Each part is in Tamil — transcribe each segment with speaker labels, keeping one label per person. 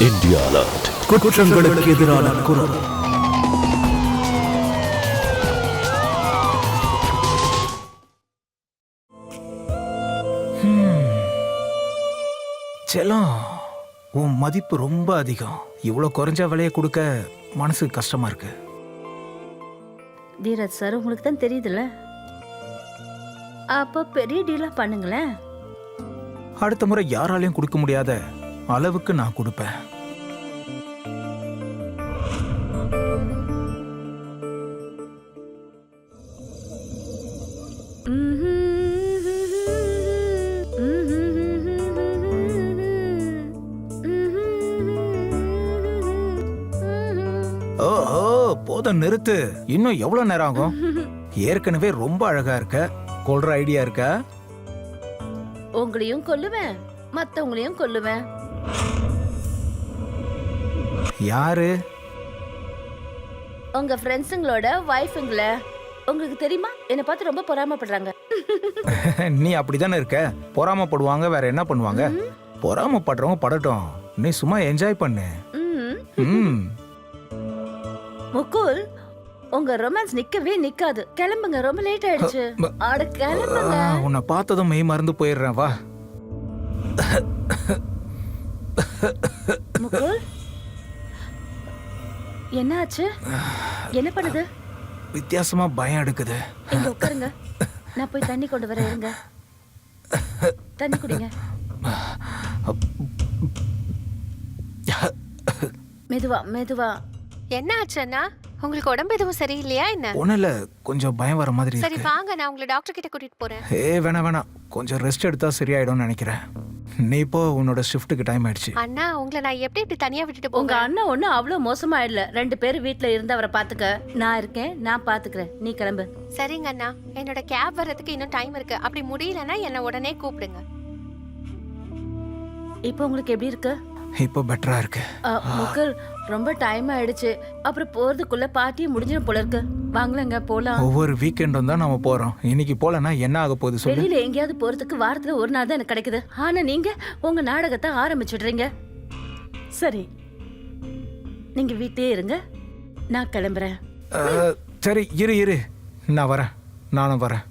Speaker 1: India alert.
Speaker 2: குற்றங்களுக்கு எதிரான குரல். செல்லம், உன் மதிப்பு ரொம்ப அதிகம். இவ்வளோ குறைஞ்ச விலையை கொடுக்க மனசுக்கு கஷ்டமா இருக்கு.
Speaker 3: தீரஜ் சார், உங்களுக்கு தான் தெரியுதுல்ல, அப்போ பெரிய டீலா பண்ணுங்களேன்.
Speaker 2: அடுத்த முறை யாராலையும் கொடுக்க முடியாத அளவுக்கு நான் கொடுப்பேன். ஓஹோ, போதும் நிறுத்து. இன்னும் எவ்வளவு நேரம் ஆகும்? ஏற்கனவே ரொம்ப அழகா இருக்க. கொல்ற ஐடியா இருக்கா?
Speaker 3: உங்களையும் கொல்லுவேன், மத்தவங்களையும் கொல்லுவேன்.
Speaker 2: யாரு?
Speaker 3: உங்க ஃப்ரெண்ட்ஸுங்களோட வைஃபுங்கள. உங்களுக்கு தெரியுமா, என்னை பார்த்து ரொம்ப பொறாமப்படுறாங்க.
Speaker 2: நீ அப்படிதானே இருக்க. பொறாமப்படுவாங்க, வேற என்ன பண்ணுவாங்க? பொறாமப்படுறவங்க படட்டும், நீ சும்மா என்ஜாய் பண்ணு. ம்.
Speaker 3: முகுல், உங்க ரொமான்ஸ் நிக்கவே நிக்காது. கிளம்புங்க, ரொம்ப லேட் ஆயிடுச்சு. அட கிளம்புங்க.
Speaker 2: உன்னை பார்த்ததும் மெய் மறந்து போயிடுறேன். வா.
Speaker 3: முகுல், என்ன ஆச்சு? என்ன பண்ணுது?
Speaker 2: வித்தியாசமா பயம் எடுக்குது.
Speaker 3: இங்க உட்காருங்க, நான் போய் தண்ணி கொண்டு வரேன். இருங்க, தண்ணி குடிங்க. மெதுவா மெதுவா.
Speaker 4: என்ன ஆச்சுன்னா, உங்களுக்கு உடம்பு எதுவும் சரியில்லையா என்ன?
Speaker 2: ஒண்ணும் இல்ல, கொஞ்சம் பயம் வர மாதிரி
Speaker 4: சரி
Speaker 2: இருக்கு.
Speaker 4: வாங்க, நான் உங்களை டாக்டர் கிட்ட கூட்டிட்டு போறேன்.
Speaker 2: வேணாம், கொஞ்சம் ரெஸ்ட் எடுத்தா சரியாயிடும்னு நினைக்கிறேன். நீ இப்போ உன்னோட ஷிஃப்ட்டுக்கு டைம் ஆயிடுச்சு.
Speaker 4: அண்ணா, உங்களை நான் எப்படி தனியா விட்டுட்டு
Speaker 3: உங்க
Speaker 4: போங்க?
Speaker 3: அண்ணன் ஒண்ணு அவ்வளவு மோசமா இல்ல. 2 பேரும் வீட்ல இருந்து அவரை பாத்துக்க. நான் இருக்கேன், நான் பாத்துக்கிறேன். நீ கிளம்பு.
Speaker 4: சரிங்க அண்ணா, என்னோட கேப் வர்றதுக்கு இன்னும் டைம் இருக்கு. அப்படி முடியலன்னா என்ன உடனே கூப்பிடுங்க.
Speaker 3: இப்போ உங்களுக்கு எப்படி இருக்கு?
Speaker 2: இப்போ பெட்டரா இருக்கு.
Speaker 3: முகுல், ரொம்ப டைம் ஆயிடுச்சு. அப்புறம் போறதுக்குள்ள பார்ட்டியும் முடிஞ்சிடும் போல இருக்கு. வாங்கலங்க, போலாம்.
Speaker 2: ஒவ்வொரு வீக்கெண்டும் தான் நாம போறோம். இன்னைக்கு போலனா என்ன ஆக போகுது சொல்லு?
Speaker 3: வெளியில எங்கேயாவது போறதுக்கு வாரத்துல ஒரு நாள் தான் எனக்கு கிடைக்குது. ஆனா நீங்க உங்க நாடகத்தை ஆரம்பிச்சிடுறீங்க. சரி, நீங்க வீட்லயே இருங்க, நான் கிளம்புறேன்.
Speaker 2: சரி, இரு, நான் வரேன். நானும் வரேன்.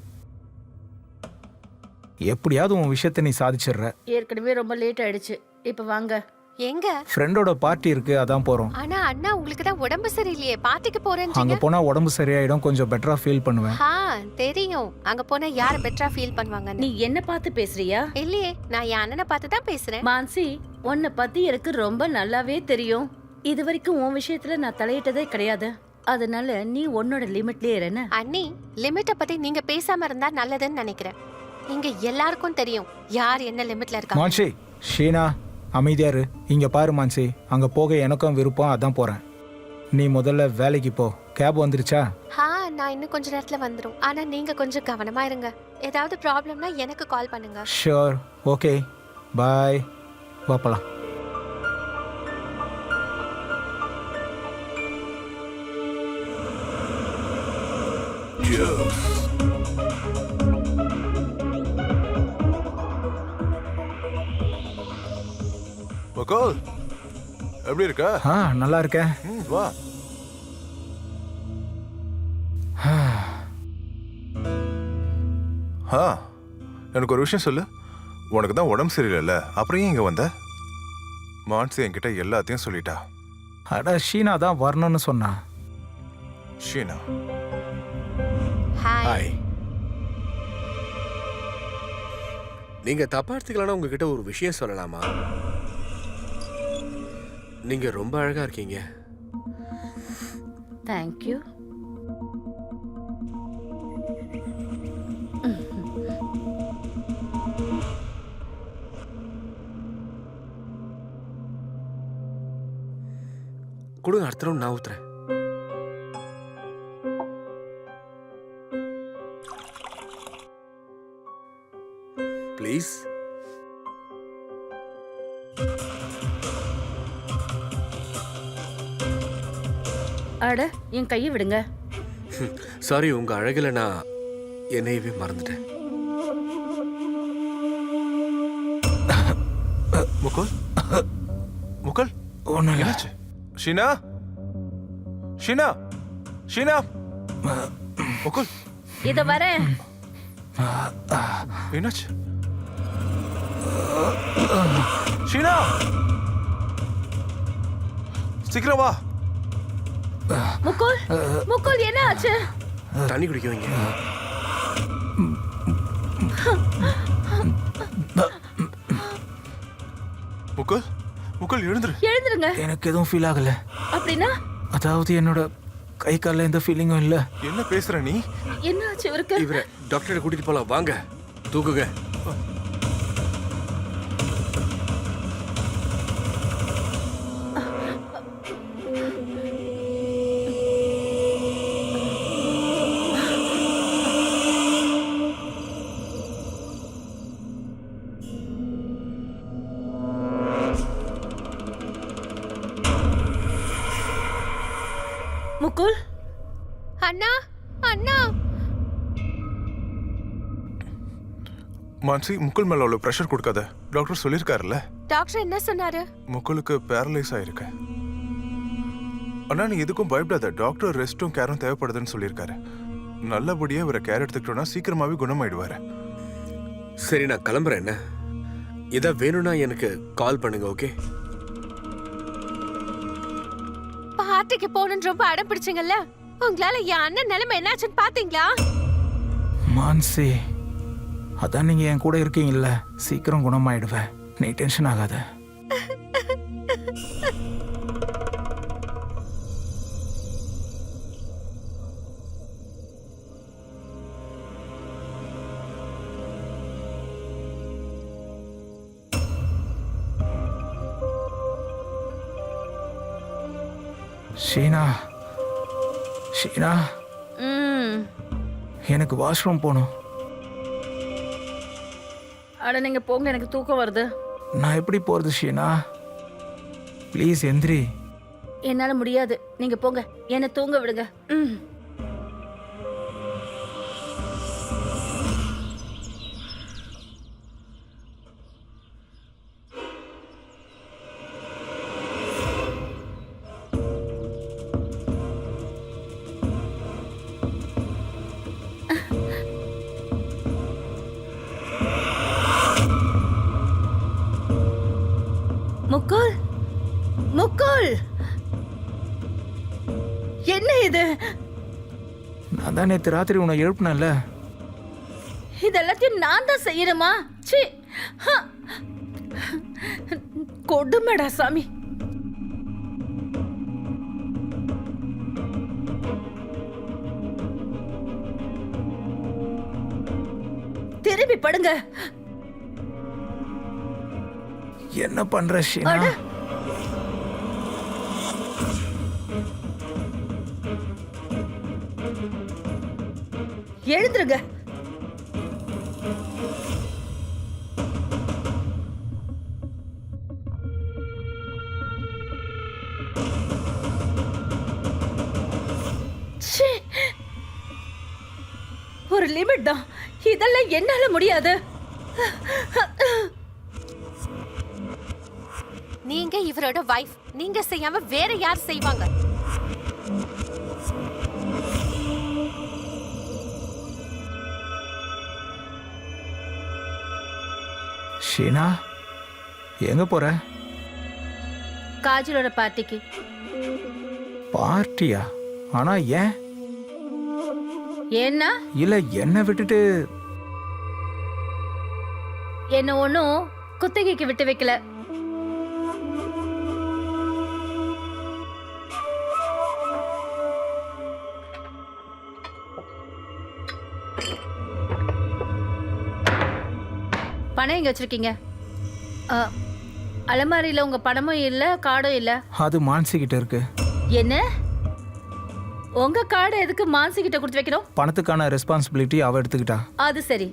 Speaker 2: எப்படியாவது உன் விஷயத்தை நீ சாதிச்சிடுற.
Speaker 3: ஏற்கனவே ரொம்ப லேட் ஆயிடுச்சு. இப்ப வாங்க.
Speaker 4: எங்க?
Speaker 2: ஃப்ரெண்டோட பார்ட்டி இருக்கு, அதான் போறோம்.
Speaker 4: ஆனா அண்ணா, உங்களுக்கு தான் உடம்பு சரியில்லையே, பார்ட்டிக்கு
Speaker 2: அங்க
Speaker 4: போறேன்னு.
Speaker 2: போனா உடம்பு சரியாயிடும், கொஞ்சம் பெட்டரா ஃபீல் பண்ணுவேன்.
Speaker 4: தெரியும். அங்க போனா யார பெட்டரா ஃபீல் பண்ணுவாங்க?
Speaker 3: நீ என்ன பார்த்து பேசுறியா?
Speaker 4: இல்லையே, நான் என் அண்ணனை பார்த்து தான் பேசுறேன்.
Speaker 3: மான்சி, உன்னை பத்தி எனக்கு ரொம்ப நல்லாவே தெரியும். இது வரைக்கும் உன் விஷயத்துல நான் தலையிட்டதே கிடையாது. அதனால நீ உன்னோட லிமிட்லயே இரு.
Speaker 4: அண்ணி, லிமிட்ட பத்தி நீங்க பேசாம இருந்தா நல்லதுன்னு நினைக்கிறேன். இங்க எல்லாருக்கும் தெரியும் யார் என்ன லிமிட்ல இருக்கா.
Speaker 2: மான்சி, ஷீனா, அமைதியாரு. இங்க பாரு மான்சி, அங்க போக எனக்கும் விருப்பம், அதான் போறேன். நீ முதல்ல வேலைக்கு போ. கேப் வந்துருச்சா?
Speaker 4: நான் இன்னும் கொஞ்ச நேரத்துல வந்துரும். ஆனா நீங்க கொஞ்சம் கவனமா இருங்க. ஏதாவது ப்ராப்ளம்னா எனக்கு கால் பண்ணுங்க.
Speaker 2: ஷூர், ஓகே, பாய். வா போலாம்.
Speaker 5: முகுல், எப்படி இருக்க?
Speaker 2: நல்லா இருக்கேன்.
Speaker 5: வா. எனக்கு ஒரு விஷயம் சொல்லு. உனக்கு தான் உடம்பு சரியில்லைல்ல, அப்புறம் ஏன் இங்க வந்த? மான்சி என்கிட்ட எல்லாத்தையும் சொல்லிட்டா.
Speaker 2: அட, ஷீனா தான் வரணும்னு சொன்னா.
Speaker 5: ஷீனா,
Speaker 4: ஹாய்.
Speaker 6: நீங்க தப்பா எடுத்துக்கலன்னா உங்ககிட்ட ஒரு விஷயம் சொல்லலாமா? நீங்க ரொம்ப அழகா இருக்கீங்க.
Speaker 3: தேங்க்யூ.
Speaker 6: கொடுங்க, அடுத்த ரவுண்ட் நான் ஊத்துறேன். ப்ளீஸ்.
Speaker 3: அட, என் கையை விடுங்க.
Speaker 6: சாரி, உங்க அழகுல நான் என்னையவே மறந்துட்டேன்.
Speaker 5: முகுல், முகுல்,
Speaker 2: ஒன்றும் இல்லை.
Speaker 5: என்னாச்சு? ஷீனா ஷீனா ஷீனா முகுல்
Speaker 3: இத வரேன்.
Speaker 5: என்னாச்சு? ஷீனா சீக்கிரம் வா.
Speaker 3: முகுல் முகுல் என்ன ஆச்சு?
Speaker 6: தண்ணி குடிக்க வைங்க.
Speaker 5: முகுல் முகுல் எழுந்துரு.
Speaker 3: எழுந்துருங்க.
Speaker 2: எனக்கு எதுவும் ஃபீல் ஆகல.
Speaker 3: அப்படின்னா
Speaker 2: அதாவது என்னோட கை காலில் எந்த ஃபீலிங்கும் இல்லை.
Speaker 5: என்ன பேசுற நீ?
Speaker 3: என்ன ஆச்சு இவருக்கு?
Speaker 6: இவரை டாக்டரை கூட்டிட்டு போலாம் வாங்க. தூக்குங்க.
Speaker 3: முகுல்
Speaker 4: அண்ணா அண்ணா
Speaker 5: மான்சி, முகுல் மேல அவ்வளவு ப்ரெஷர் கொடுக்காத. டாக்டர் சொல்லியிருக்காருல்ல,
Speaker 4: டாக்டர் என்ன சொன்னாரு?
Speaker 5: முகுலுக்கு பேரலைஸ் ஆயிருக்கு. அண்ணா நீ எதுக்கும் பயப்படாத. டாக்டர் ரெஸ்ட்டும் கேரும் தேவைப்படுதுன்னு சொல்லியிருக்காரு. நல்லபடியா இவரை கேர் எடுத்துக்கிட்டோம்னா சீக்கிரமாவே குணமாயிடுவாரு.
Speaker 6: சரி நான் கிளம்புறேன். என்ன ஏதா வேணும்னா எனக்கு கால் பண்ணுங்க. ஓகே?
Speaker 4: பார்ட்டிக்கு போகணும்னு ரொம்ப அடம் பிடிச்சிங்கல்ல, உங்களால என் அண்ணன் நிலைமை என்னாச்சுன்னு பாத்தீங்களா?
Speaker 2: மான்சி, அதான் நீங்க என் கூட இருக்கீங்கல்ல, சீக்கிரம் குணமாயிடுவேன். நீ டென்ஷன் ஆகாத. ஷீனா ஷீனா, எனக்கு வாஷ்ரூம் போகணும்.
Speaker 3: அட நீங்க போங்க, எனக்கு தூக்கம் வருது.
Speaker 2: நான் எப்படி போறது ஷீனா? ப்ளீஸ் எந்திரி.
Speaker 3: என்னால முடியாது, நீங்க போங்க, என்ன தூங்க விடுங்க. முகுல் முகுல், என்ன இது?
Speaker 2: நான் தான் நேற்று ராத்திரி உன்னை எழுப்பினேன்ல.
Speaker 3: இதெல்லாத்தையும் நான் தான் செய்யணுமா? ச்சீ, ஹ. கொடுமைடா சாமி. திரும்பி படுங்க.
Speaker 2: என்ன பண்ற ஷீனா?
Speaker 3: அட. எழுந்துருங்க. ச்சீ. ஒரு லிமிட் தான், இதெல்லாம் என்னால முடியாது.
Speaker 4: நீங்க இவரோட வைஃப், நீங்க செய்யாம வேற யார் செய்வாங்க?
Speaker 2: ஷீனா, எங்க போற?
Speaker 3: காஜலோட பார்ட்டிக்கு.
Speaker 2: பார்ட்டியா? ஆனா ஏன்?
Speaker 3: ஏன்னா
Speaker 2: இல்ல என்ன விட்டுட்டு
Speaker 3: என்ன ஒன்னும் குத்தகைக்கு விட்டு வைக்கல. பணம் எங்க வச்சிருக்கீங்க? அலமாரியில உங்க பணமும் இல்ல, கார்டும் இல்ல.
Speaker 2: அது மான்சி கிட்ட இருக்கு.
Speaker 3: என்ன? உங்க கார்டை எதுக்கு மான்சி கிட்ட கொடுத்து வைக்கணும்?
Speaker 2: பணத்துக்கான ரெஸ்பான்சிபிலிட்டி அவ எடுத்துக்கிட்டா.
Speaker 3: அது சரி,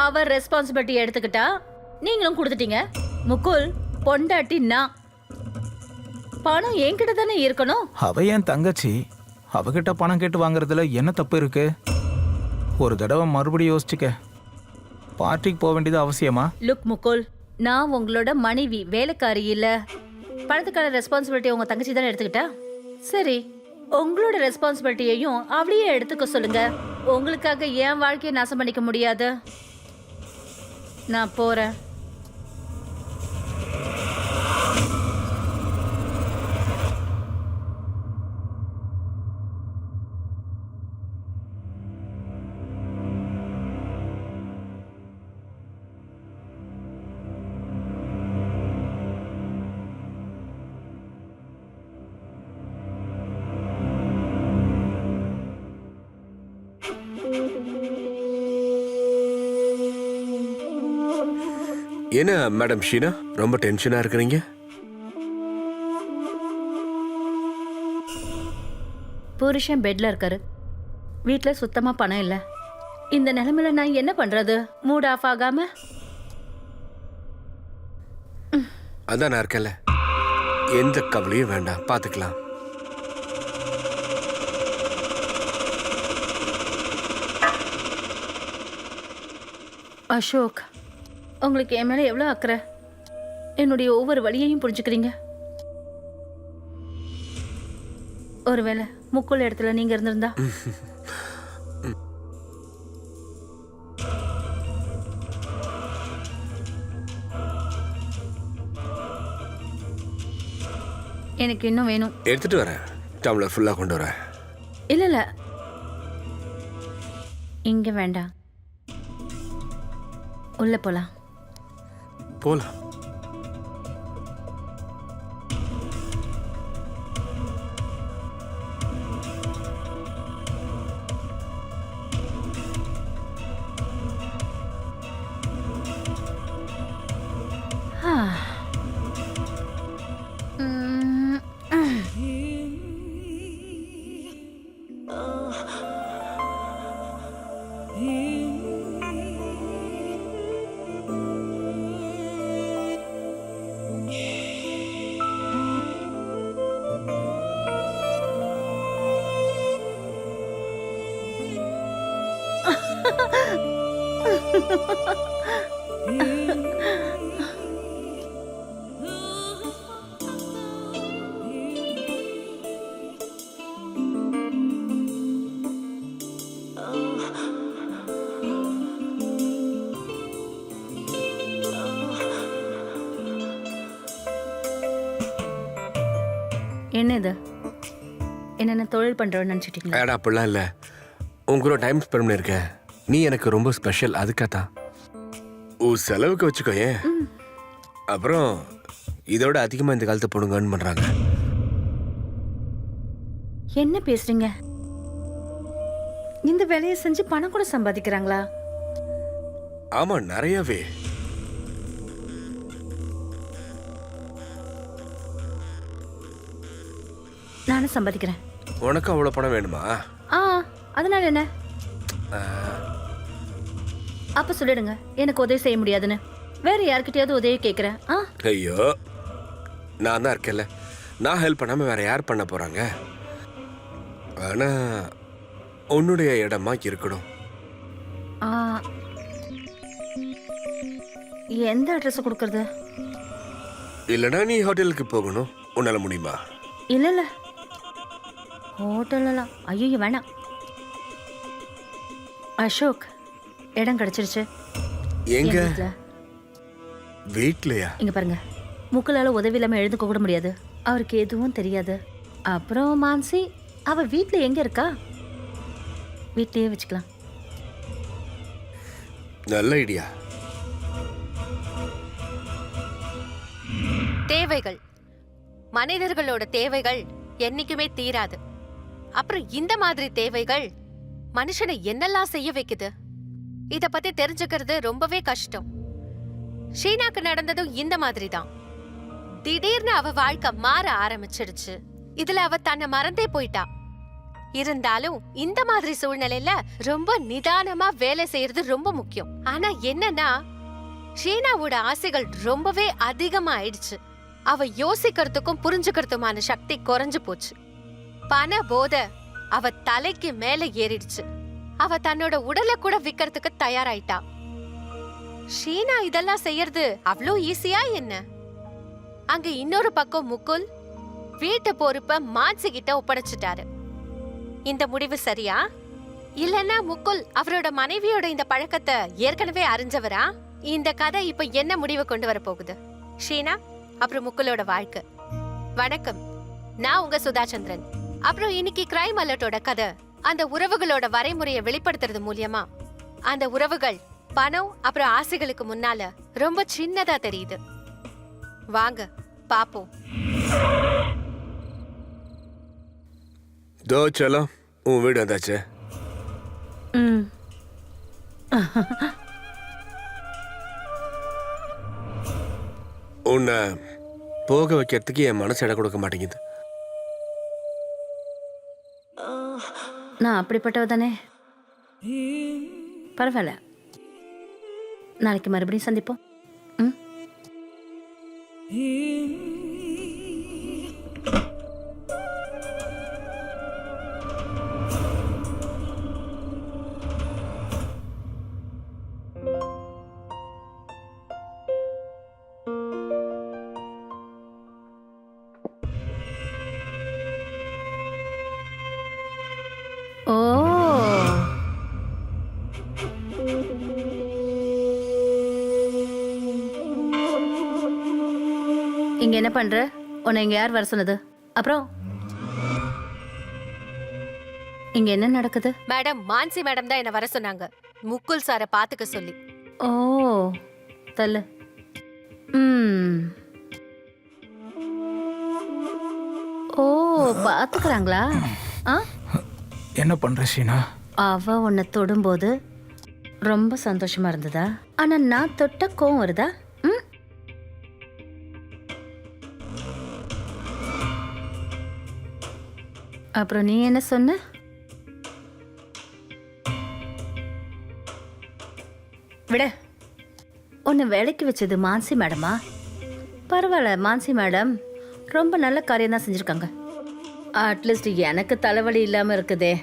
Speaker 3: அவர் ரெஸ்பான்சிபிலிட்டி எடுத்துக்கிட்டா நீங்களும் கொடுத்துட்டீங்க. முகுல் பொண்டாட்டி நான், பணம் என்கிட்ட தானே இருக்கணும்.
Speaker 2: அவ என் தங்கச்சி, அவகிட்ட பணம் கேட்டு வாங்குறதுல என்ன தப்பு இருக்கு? ஒரு தடவை மறுபடியும் யோசிச்சுக்க. பார்ட்டிக்கு போக வேண்டியது அவசியமா?
Speaker 3: லுக் முகுல், நான் உங்களோட மனைவி, வேலைக்காரி இல்ல. பணத்துக்கான ரெஸ்பான்சிபிலிட்டி உங்க தங்கச்சி தானே எடுத்துக்கிட்டா? சரி, உங்களோட ரெஸ்பான்சிபிலிட்டியையும் அவளையே எடுத்துக்க சொல்லுங்க. உங்களுக்காக என் வாழ்க்கையை நாசம் பண்ணிக்க முடியாது. நான் போறேன்.
Speaker 6: என்ன மேடம் ஷீனா, ரொம்ப டென்ஷனா இருக்கிறீங்க?
Speaker 3: புருஷன் பெட்ல இருக்காரு, வீட்ல சுத்தமா பணம் இல்ல. இந்த நிலைமையில நான் என்ன பண்றது? மூட் ஆஃப் ஆகாம
Speaker 6: அதான் நான் இருக்கேன்ல, எந்த கவலையும் வேண்டாம், பாத்துக்கலாம்.
Speaker 3: அசோக், உங்களுக்கு என் மேல எவ்வளவு அக்கறை. என்னுடைய ஒவ்வொரு வழியையும் புரிஞ்சுக்கிறீங்க. ஒருவேளை முக்குள்ள இடத்துல நீங்க இருந்திருந்தா எனக்கு இன்னும் வேணும்.
Speaker 6: எடுத்துட்டு வரேன், டம்ளர் ஃபுல்லா கொண்டு வரேன்.
Speaker 3: இல்ல இல்ல, இங்க வேண்டாம், உள்ள போலாம்.
Speaker 6: போலாம்.
Speaker 3: என்ன இது? என்னென்ன தொழில் பண்றோம்னு நினைச்சிட்டீங்களா?
Speaker 6: ஏடா, அப்படிலாம் இல்லை. உங்களோட டைம் ஸ்பெண்ட் பண்ணியிருக்கேன். நீ எனக்கு ரொம்ப ஸ்பெஷல், அதுக்காகத்தான். செலவுக்கு வச்சுக்கோ. ஏன் அப்புறம் இதோட அதிகமா இந்த காலத்தை பொண்ணுங்க பண்றாங்க.
Speaker 3: என்ன பேசுறீங்க? இந்த வேலையை செஞ்சு பணம் கூட சம்பாதிக்கிறாங்களா?
Speaker 6: ஆமா, நிறையவே.
Speaker 3: நானும் சம்பாதிக்கிறேன்.
Speaker 6: உனக்கு அவ்வளவு பணம் வேணுமா?
Speaker 3: அதனால என்ன? அப்ப சொல்லிடுங்க எனக்கு உதவி செய்ய முடியாதுன்னு. வேற யார்கிட்டயாவது உதவி கேட்கிறேன்.
Speaker 6: ஐயோ, நான் தான் இருக்கேன்ல, நான் ஹெல்ப் பண்ணாம வேற யார் பண்ண போறாங்க? ஆனா உன்னுடைய இடமா இருக்கணும்.
Speaker 3: எந்த அட்ரஸ் கொடுக்கறது?
Speaker 6: இல்லனா நீ ஹோட்டலுக்கு போகணும். உன்னால முடியுமா?
Speaker 3: இல்ல இல்ல, ஹோட்டல்லாம் ஐயோ வேணாம். அசோக், இடம் கிடைச்சிருச்சு.
Speaker 6: எங்க? வீட்லயா?
Speaker 3: இங்க பாருங்க, முக்கலால உதவி இல்லாம எழுந்துக்க கூட முடியாது. அவருக்கு எதுவும் தெரியாது. அப்புறம் மான்சி, அவ வீட்ல எங்க இருக்கா? வீட்லயே வச்சுக்கலாம்.
Speaker 6: நல்ல ஐடியா.
Speaker 4: தேவைகள், மனிதர்களோட தேவைகள் என்னைக்குமே தீராது. அப்புறம் இந்த மாதிரி தேவைகள் மனுஷனை என்னெல்லாம் செய்ய வைக்குது, இத பத்தி தெரிஞ்சுக்கிறது ரொம்பவே கஷ்டம். ஷீனாக்கு நடந்ததும் இந்த மாதிரி தான். திடீர்னு அவ வாழ்க்கை மாற ஆரம்பிச்சிடுச்சு. இதுல அவ தன்னை மறந்தே போயிட்டா. இருந்தாலும் இந்த மாதிரி சூழ்நிலையில ரொம்ப நிதானமா வேலை செய்யறது ரொம்ப முக்கியம். ஆனா என்னன்னா, ஷீனாவோட ஆசைகள் ரொம்பவே அதிகமா ஆயிடுச்சு. அவ யோசிக்கிறதுக்கும் புரிஞ்சுக்கிறதுமான சக்தி குறைஞ்சு போச்சு. பண போதை அவ தலைக்கு மேல ஏறிடுச்சு. அவ தன்னோட உடலை கூட விக்கிறதுக்கு தயாராயிட்டா. ஷீனா இதெல்லாம் செய்யறது அவ்வளோ ஈஸியா என்ன? அங்க இன்னொரு பக்கம் முகுல் வீட்டு பொறுப்ப மான்சி கிட்ட ஒப்படைச்சிட்டாரு. இந்த முடிவு சரியா? இல்லன்னா முகுல் அவரோட மனைவியோட இந்த பழக்கத்தை ஏற்கனவே அறிஞ்சவரா? இந்த கதை இப்ப என்ன முடிவு கொண்டு வர போகுது? ஷீனா, அப்புறம் முகுலோட வாழ்க்கை. வணக்கம், நான் உங்க சுதாச்சந்திரன். அப்புறம் இன்னைக்கு கிரைம் அலர்ட்டோட கதை அந்த உறவுகளோட வரைமுறையை வெளிப்படுத்துறது மூலியமா அந்த உறவுகள் பணம் அப்புறம் ஆசைகளுக்கு முன்னால ரொம்ப சின்னதா தெரியுது. வாங்க பாப்போம்.
Speaker 6: தோ செல்லம், உன் வீடு வந்தாச்சு.
Speaker 3: ம்.
Speaker 6: உன்னை போக வைக்கிறதுக்கு என் மனசு இடம் கொடுக்க மாட்டேங்குது.
Speaker 3: நான் அப்படிப்பட்டவ தானே. பரவாயில்ல, நாளைக்கு மறுபடியும் சந்திப்போம். ம். ஓ, இங்க என்ன பண்ற? உன்னை இங்க யார் வர சொன்னது? அப்புறம் இங்க என்ன நடக்குது?
Speaker 4: மேடம், மான்சி மேடம் தான் என்ன வர சொன்னாங்க, முகுல் சாரை பாத்துக்க சொல்லி.
Speaker 3: ஓ, தள்ளு. ம். ஓ, பாத்துக்கறாங்களா? ஆ,
Speaker 2: என்ன பண்ற ஷீனா?
Speaker 3: அவ உன்னை தொடும்போது ரொம்ப சந்தோஷமா இருந்ததா? ஆனா நான் தொட்ட கோவம் வருதா? ம்? அப்புறம் நீ என்ன சொன்ன? விட, உன்னை வேலைக்கு வச்சது மான்சி மேடமா? பரவாயில்ல, மான்சி மேடம் ரொம்ப நல்ல காரியம் தான் செஞ்சிருக்காங்க. அட்லீஸ்ட் எனக்கு தலைவலி இல்லாம இருக்குதே.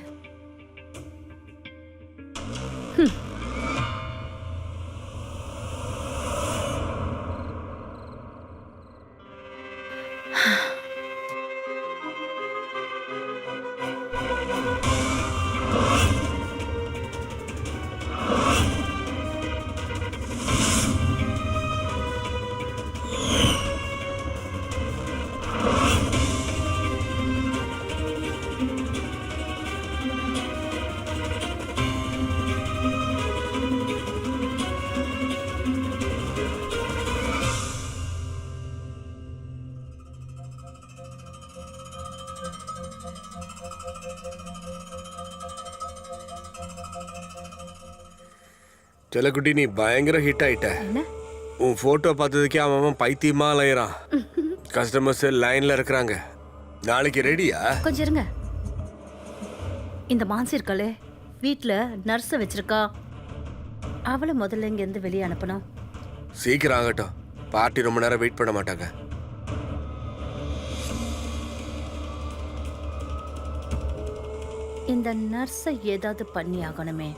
Speaker 6: செல்லக்குட்டி, நீ பயங்கர ஹிட் ஆயிட்ட.
Speaker 3: என்ன?
Speaker 6: உன் போட்டோ பார்த்ததுக்கே அவன் பைத்தியமா அலையறான். கஸ்டமர்ஸ் லைன்ல இருக்கிறாங்க. நாளைக்கு ரெடியா?
Speaker 3: கொஞ்சம் இருங்க. இந்த மான்சி இருக்காளே, வீட்டில் நர்ஸை வச்சிருக்கா. அவளை முதல்ல இங்கேருந்து வெளியே அனுப்பணும்.
Speaker 6: சீக்கிரம் ஆகட்டும், பார்ட்டி ரொம்ப நேரம் வெயிட் பண்ண மாட்டாங்க.
Speaker 3: இந்த நர்ஸை ஏதாவது பண்ணி ஆகணுமே.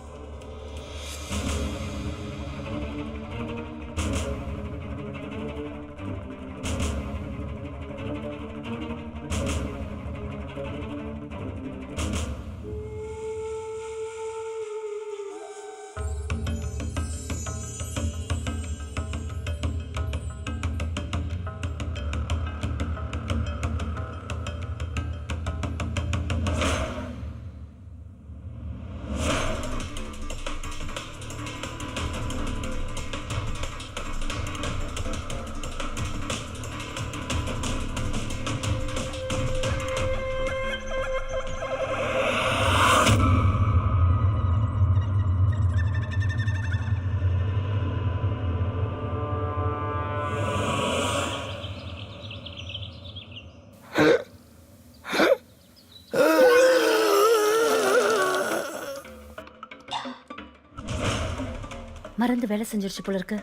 Speaker 3: மறந்து வேலை செஞ்சிருச்சு போல இருக்கு.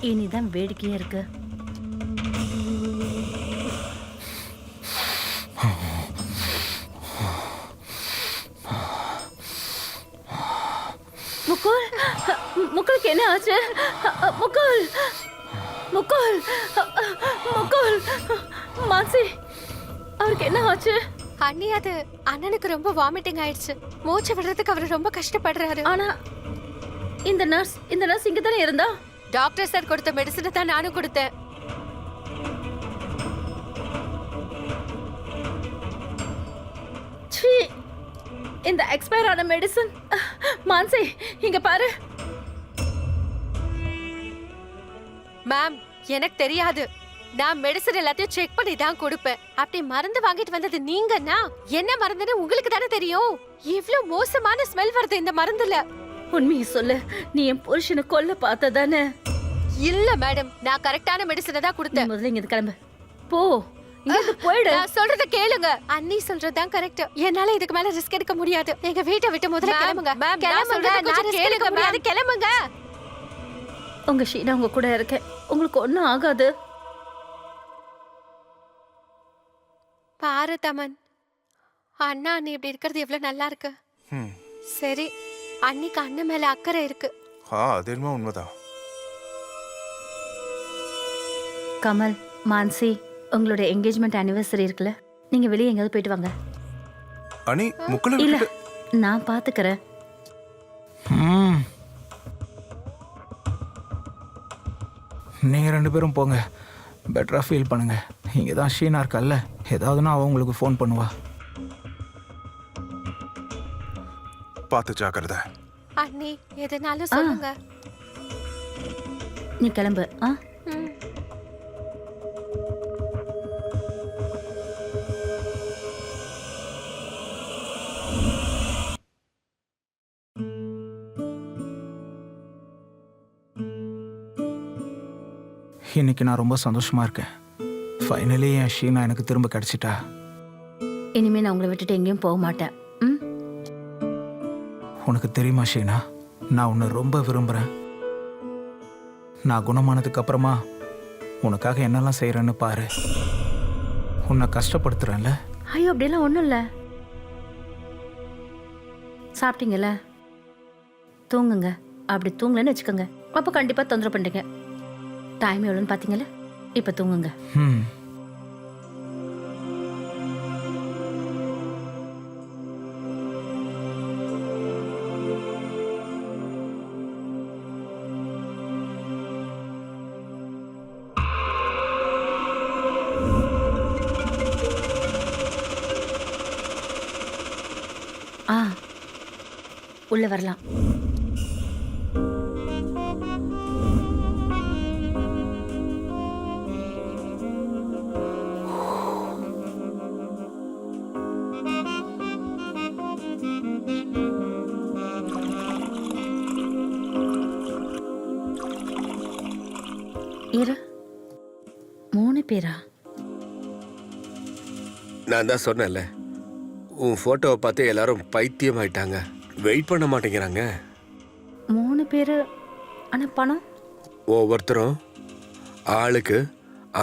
Speaker 3: இனிதான் வேடிக்கையா இருக்கு. முகுல், முகுலுக்கு என்ன ஆச்சு? முகுல், முகுல் முகுல் மான்சி அவருக்கு என்ன ஆச்சு?
Speaker 4: அண்ணி அது அண்ணனுக்கு ரொம்ப வாமிட்டிங் ஆயிடுச்சு. மூச்சு விடுறதுக்கு அவர் ரொம்ப கஷ்டப்படுறாரு.
Speaker 3: ஆனா இந்த நர்ஸ் இங்க தானே இருந்தா.
Speaker 4: டாக்டர் சார் கொடுத்த மெடிசனை தான் நானும் கொடுத்தேன்.
Speaker 3: சீ, இந்த எக்ஸ்பயர் ஆன மெடிசன். மான்சி இங்க பாரு.
Speaker 4: மேம், எனக்கு தெரியாது. நான் மெடிசன் எல்லாத்தையும் செக் பண்ணி தான் கொடுப்பேன். அப்படி மருந்து வாங்கிட்டு வந்தது நீங்கன்னா என்ன மருந்துன்னு உங்களுக்கு தானே தெரியும். இவ்ளோ மோசமான ஸ்மெல் வருது இந்த மருந்துல.
Speaker 3: உண்மையை சொல்லு, நீ என் புருஷனை கொல்ல பார்த்ததானே?
Speaker 4: இல்ல மேடம், நான் கரெக்டான மெடிசனை தான்
Speaker 3: நீ
Speaker 4: கொடுத்தேன்.
Speaker 3: முதல்ல இங்க கிளம்பு. போ, இங்க போயிடு.
Speaker 4: நான் சொல்றத கேளுங்க. அண்ணி சொல்றதுதான் கரெக்ட். என்னால இதுக்கு மேல ரிஸ்க் எடுக்க முடியாது. எங்க வீட்டை விட்டு முதல்ல கிளம்புங்க. கிளம்புங்க, நான் கேளுங்க மேம், கிளம்புங்க.
Speaker 3: உங்க ஷீனா உங்க கூட இருக்கேன். உங்களுக்கு ஒண்ணும் ஆகாது.
Speaker 4: பாரு தமன், அண்ணா அண்ணி இப்படி இருக்கிறது எவ்வளவு நல்லா இருக்கு.
Speaker 5: ம்.
Speaker 4: சரி, அன்னிக்கு அண்ணன் மேல அக்கறை இருக்கு.
Speaker 5: அது என்னமோ உண்மைதான்.
Speaker 3: கமல், மான்சி, உங்களோட என்கேஜ்மெண்ட் ஆனிவர்சரி இருக்குல்ல, நீங்க வெளியே எங்கேயாவது போயிட்டு வாங்க.
Speaker 5: அனி முக்குல
Speaker 3: இல்ல,
Speaker 5: விட்டுட்டு
Speaker 3: நான் பாத்துக்கிறேன்.
Speaker 2: ம். நீங்க 2 பேரும் போங்க, பெட்டரா ஃபீல் பண்ணுங்க. இங்கே தான் ஷீனா இருக்கல்ல, ஏதாவதுன்னா அவ உங்களுக்கு ஃபோன் பண்ணுவா.
Speaker 5: பார்த்து ஜாக்கிரதை.
Speaker 4: அண்ணி எதனாலும் சொல்லுங்க.
Speaker 3: நீ கிளம்பு.
Speaker 4: ம்.
Speaker 2: இன்னைக்கு நான் ரொம்ப சந்தோஷமா இருக்கேன். ஃபைனலி என் ஷீனா எனக்கு திரும்ப கிடைச்சிட்டா.
Speaker 3: இனிமே நான் உங்களை விட்டுட்டு எங்கேயும் போக மாட்டேன். ம்?
Speaker 2: உனக்கு தெரியுமா ஷீனா, நான் உன்னை ரொம்ப விரும்புகிறேன். நான் குணமானதுக்கு அப்புறமா உனக்காக என்னெல்லாம் செய்கிறேன்னு பாரு. உன்னை கஷ்டப்படுத்துறேன்ல.
Speaker 3: ஐயோ, அப்படியெல்லாம் ஒன்றும் இல்லை. சாப்பிட்டீங்கல்ல, தூங்குங்க. அப்படி தூங்கலன்னு வச்சுக்கோங்க, அப்போ கண்டிப்பாக தொந்தரவு பண்ணுறீங்க. டைம் எவ்வளோன்னு பார்த்தீங்கல்ல, இப்போ தூங்குங்க.
Speaker 2: ம்.
Speaker 3: உள்ள வரலாம். இரு, 3 பேரா?
Speaker 6: நான் தான் சொன்னேன்ல, உன் ஃபோட்டோவை பார்த்து எல்லாரும் பைத்தியம் ஆயிட்டாங்க. வெயிட் பண்ண மாட்டேங்கிறாங்க.
Speaker 3: 3 பேரு. ஆனா பணம்?
Speaker 6: ஒவ்வொருத்தரும் ஆளுக்கு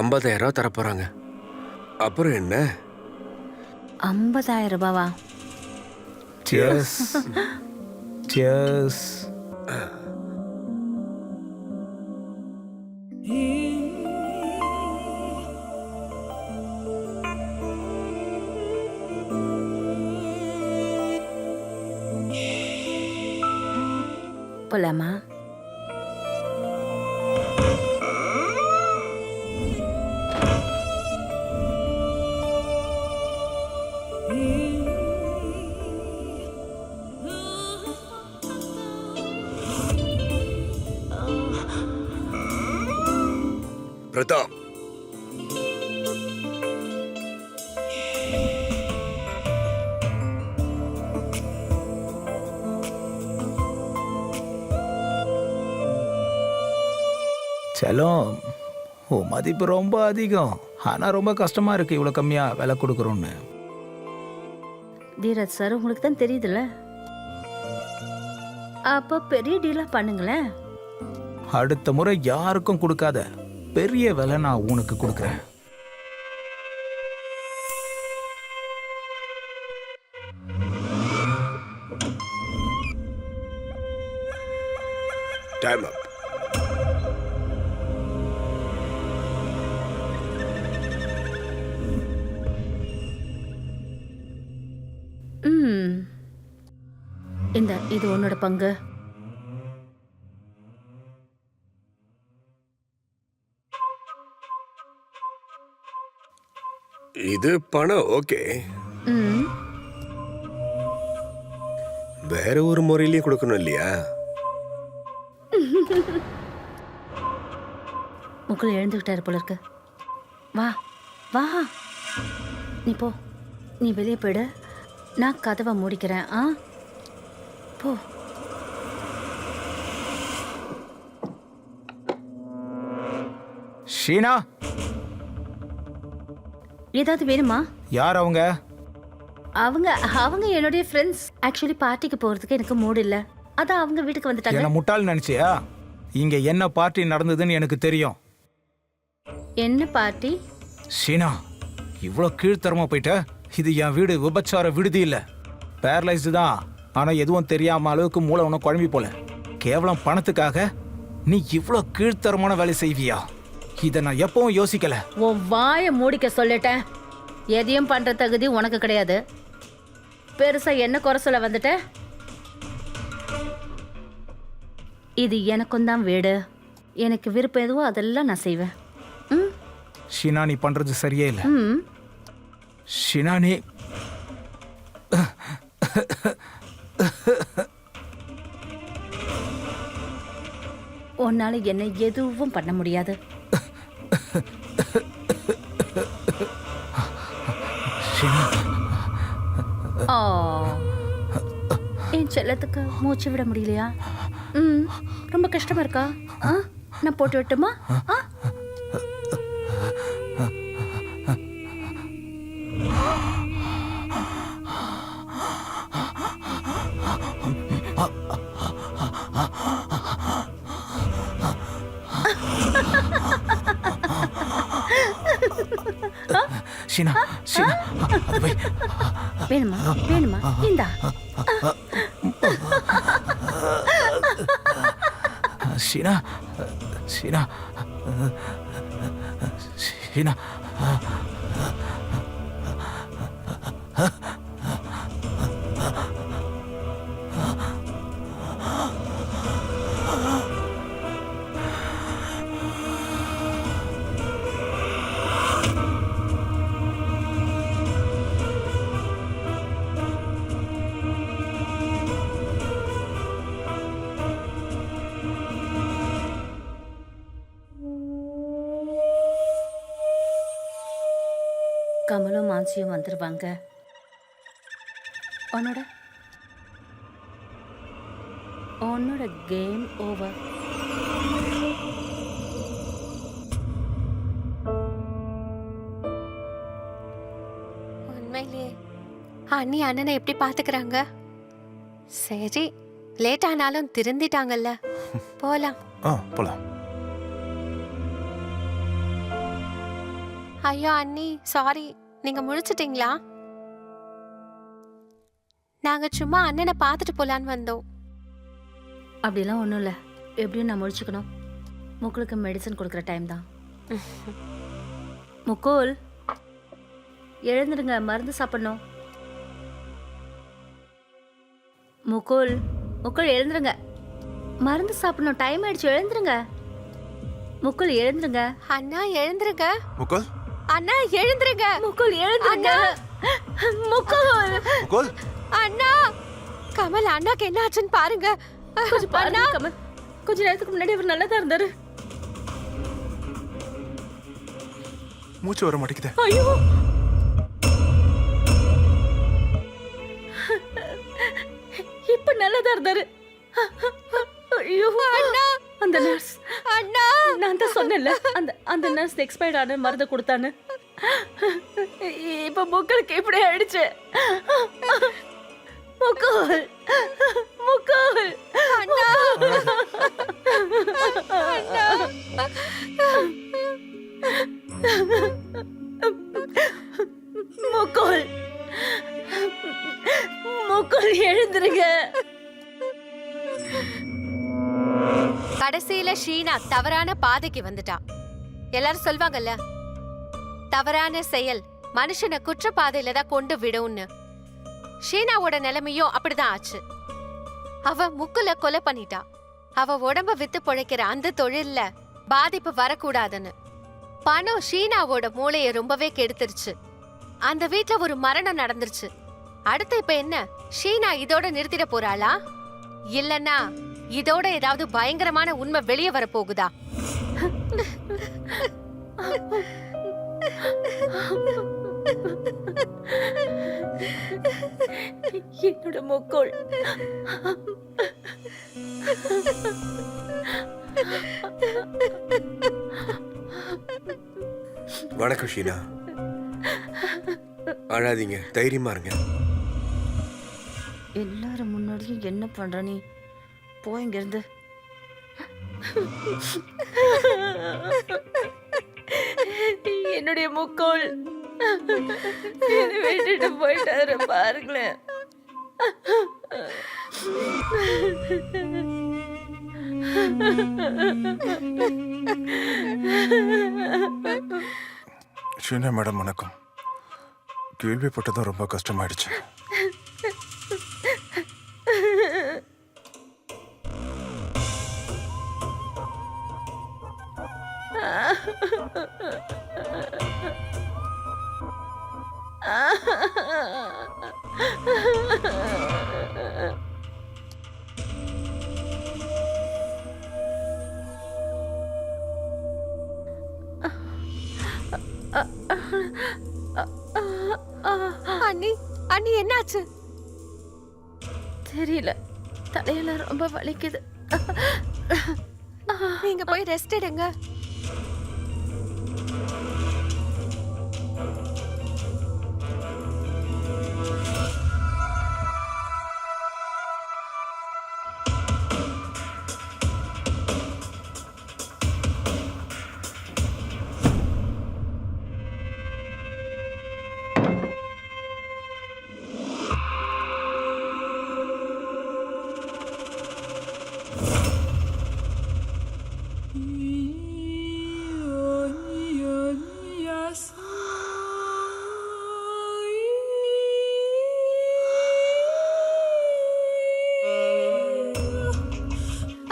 Speaker 6: 50,000 தரப்போறாங்க. அப்புறம் என்ன?
Speaker 3: 50,000 ரூபாவா?
Speaker 2: Cheers. Cheers.
Speaker 3: போலாமா?
Speaker 6: பிரதாப்,
Speaker 2: செல்லம், உன் மதிப்பு ரொம்ப அதிகம். ஆனா ரொம்ப கஷ்டமா இருக்கு இவ்வளவு கம்மியா விலை கொடுக்குறோன்னு.
Speaker 3: தீரஜ் சார், உங்களுக்கு தான் தெரியுதுல்ல. அப்போ பெரிய டீலா பண்ணுங்களேன்.
Speaker 2: அடுத்த முறை யாருக்கும் கொடுக்காத பெரிய விலை நான் உனக்கு கொடுக்குறேன்.
Speaker 6: டைம் அப்.
Speaker 3: இது உன்னோட பங்கு.
Speaker 6: இது பணம் ஓகே,
Speaker 3: ம்,
Speaker 6: வேற ஒரு முறையிலேயே கொடுக்கணும் இல்லையா?
Speaker 3: முக்குள் எழுந்துக்கிட்டாரு போல இருக்கு. வா வா, நீ போ, நீ வெளியே போயிடு, நான் கதவை மூடிக்கிறேன். ஆ போ.
Speaker 2: ஷீனா,
Speaker 3: ஏதாவது வேணுமா?
Speaker 2: யார் அவங்க?
Speaker 3: அவங்க அவங்க என்னுடைய ஃப்ரெண்ட்ஸ். ஆக்சுவலி பார்ட்டிக்கு போறதுக்கு எனக்கு மூடு இல்ல, அதான் அவங்க வீட்டுக்கு வந்துட்டாங்க.
Speaker 2: என்ன முட்டாள் நினைச்சியா? இங்க என்ன பார்ட்டி நடந்ததுன்னு எனக்கு தெரியும்.
Speaker 3: என்ன பார்ட்டி?
Speaker 2: ஷீனா, இவ்வளோ கீழ்த்தரமா போயிட்ட. இது என் வீடு, விபச்சார விடுதி இல்ல. பேரலைஸ்டு தான், ஆனா எதுவும் தெரியாம அளவுக்கு மூளை ஒன்றும் குழம்பி போல. கேவலம் பணத்துக்காக நீ இவ்வளோ கீழ்த்தரமான வேலை செய்வியா? இதை நான் எப்பவும் யோசிக்கல.
Speaker 3: உன் வாயை மூடிக்க சொல்லிட்டேன். எதையும் பண்ற தகுதி உனக்கு கிடையாது. பெருசா என்ன குறை சொல்ல வந்துட்ட? இது எனக்கும் தான் வீடு. எனக்கு விருப்பம் எதுவோ அதெல்லாம் நான் செய்வேன். ம்
Speaker 2: ஷீனா, நீ பண்றது சரியே இல்லை.
Speaker 3: ம்
Speaker 2: ஷீனா, நீ
Speaker 3: உன்னால என்ன எதுவும் பண்ண முடியாது.
Speaker 2: ஷீனா,
Speaker 3: ஆ, என் செல்லத்துக்கு மூச்சு விட முடியலையா? ம் ரொம்ப கஷ்டமா இருக்கா? ஆ, நான் போட்டு விட்டுமா? ஆ,
Speaker 2: ஷீனா, ஷீனா, அது வை.
Speaker 3: வேணுமா? வேணுமா? இந்தா.
Speaker 2: ஷீனா, ஷீனா, ஷீனா.
Speaker 3: கமலும் மான்சியும் வந்துருவாங்க. உன்னோட கேம் ஓவர்.
Speaker 4: உண்மையிலேயே அண்ணி அண்ணனை எப்படி பாத்துக்கிறாங்க? சரி, லேட் ஆனாலும் திருந்திட்டாங்கல்ல, போலாம்.
Speaker 5: போலாம்.
Speaker 4: ஐயோ அண்ணி, சாரி, நீங்க முழிச்சிட்டீங்களா? நாங்க சும்மா அண்ணனை பார்த்துட்டு போலான்னு வந்தோம்.
Speaker 3: அப்படிலாம் ஒன்றும் இல்லை. எப்படியும் நான் முடிச்சுக்கணும். முக்குளுக்கு மெடிசன் கொடுக்குற டைம் தான். முக்குல், எழுந்துடுங்க, மருந்து சாப்பிடணும். முக்குல், முக்குல் எழுந்துருங்க, மருந்து சாப்பிடணும், டைம் ஆயிடுச்சு, எழுந்துருங்க. முக்குல் எழுந்துருங்க.
Speaker 4: அண்ணா எழுந்துருங்க.
Speaker 5: முகுல்,
Speaker 4: அண்ணா எழுந்துருங்க.
Speaker 3: முக்குல் எழுந்துருங்க. முக்குல்,
Speaker 5: முகுல்.
Speaker 4: அண்ணா, கமல் அண்ணாக்கு என்ன ஆச்சுன்னு பாருங்க.
Speaker 3: கொஞ்சம் பாருங்க கமல். கொஞ்ச நேரத்துக்கு முன்னாடி அவர் நல்லா தான் இருந்தாரு.
Speaker 5: மூச்சு வர மாட்டேங்குது.
Speaker 3: ஐயோ, இப்ப நல்லா தான் இருந்தாரு. ஐயோ அண்ணா, அந்த நர்ஸ்.
Speaker 4: அண்ணா,
Speaker 3: நான் தான் சொன்னேன்ல, அந்த நர்ஸ் எக்ஸ்பயர்ட் ஆன மருந்து கொடுத்தான்னு. இப்ப முக்களுக்கு இப்படி ஆயிடுச்சு. முக்குல், முக்குல்,
Speaker 4: அண்ணா, அண்ணா.
Speaker 3: முக்குல், முக்குல் எழுந்துருங்க.
Speaker 4: கடைசியில ஷீனா தவறான பாதைக்கு வந்துட்டா. எல்லாரும் சொல்வாங்கல்ல, தவறான செயல் மனுஷனை குற்ற பாதையில தான் கொண்டு விடும்னு. ஷீனாவோட நிலைமையும் அப்படிதான் ஆச்சு. அவ முக்குல கொலை பண்ணிட்டா. அவ உடம்ப வித்து பொழைக்கிற அந்த தொழில்ல பாதிப்பு வரக்கூடாதுன்னு. பணம் ஷீனாவோட மூளைய ரொம்பவே கெடுத்துருச்சு. அந்த வீட்ல ஒரு மரணம் நடந்துருச்சு. அடுத்து இப்ப என்ன, ஷீனா இதோட நிறுத்திட போறாளா, இல்லன்னா இதோட ஏதாவது பயங்கரமான உண்மை வெளியே வர போகுதா?
Speaker 3: என்னோட முக்கோள்.
Speaker 6: வணக்கம் ஷீனா. அழாதீங்க, தைரியமா இருங்க.
Speaker 3: எல்லாரும் முன்னாடியும் என்ன பண்ற நீ? போ இங்க இருந்து. என்னுடைய முக்கோள் என்னை விட்டுட்டு போயிட்டாரு பாருங்களேன்.
Speaker 5: ஷீனா மேடம் வணக்கம். கேள்விப்பட்டதும் ரொம்ப கஷ்டமாயிடுச்சு.
Speaker 4: அண்ணி, அண்ணி என்னாச்சு?
Speaker 3: தெரியல, தலையெல்லாம் ரொம்ப வலிக்குது.
Speaker 4: நீங்க போய் ரெஸ்ட் எடுங்க.